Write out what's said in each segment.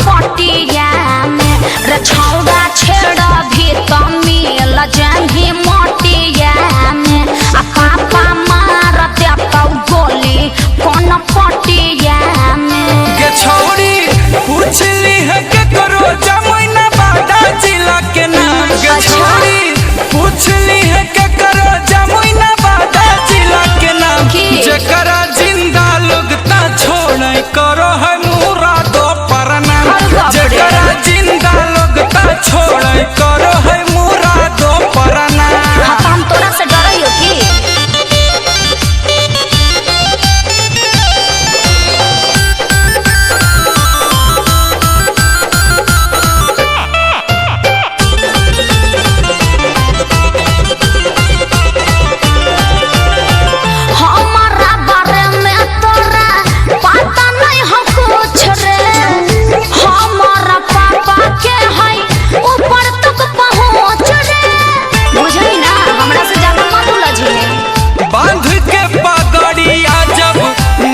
पटिया में रे छौड़ा छेड़ा भी तमिल जंगी मोटिया में आ पापा मार देता गोली कौन पटिया में गे छौड़ी पूछली है के करो जमुना बाड़ा जिला के नाम गे छौड़ी पूछली है के करो जमुना बाड़ा जिला के नाम जेकरा जिंदा लोग ता छोड़े करो है मुरादो परनाम जेकरा जिंदा लोग ता छोड़े करो है मुरादो परनाम। हम तोरा से डराइयो की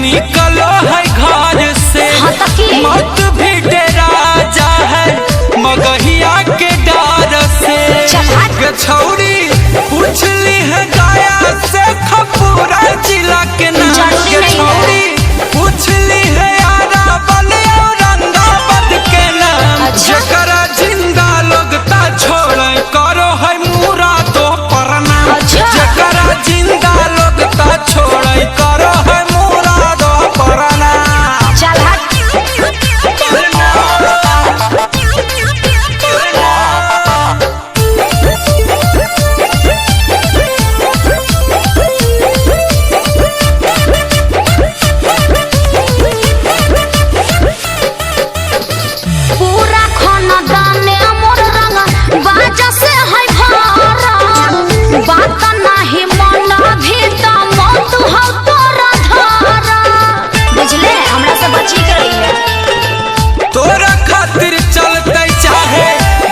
निकलो है घर से मत भी डरा जा है मगहिया के डर से छौड़ी पूछली है गाया से खपूरा जिला के नाम के छौड़ी पूछली है यारा बने औरंगाबाद के नाम जेकरा जिंदा लोग ता छोड़े करो है मुरादो परनाम जेकरा जिंदा लोग ता छोड़े करो है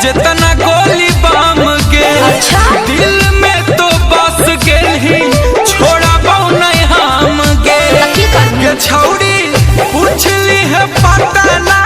जितना गोली बम गे दिल में तो बस गेल ही छोड़ा बहु नहीं हम गे छौड़ी पूछली है पता ना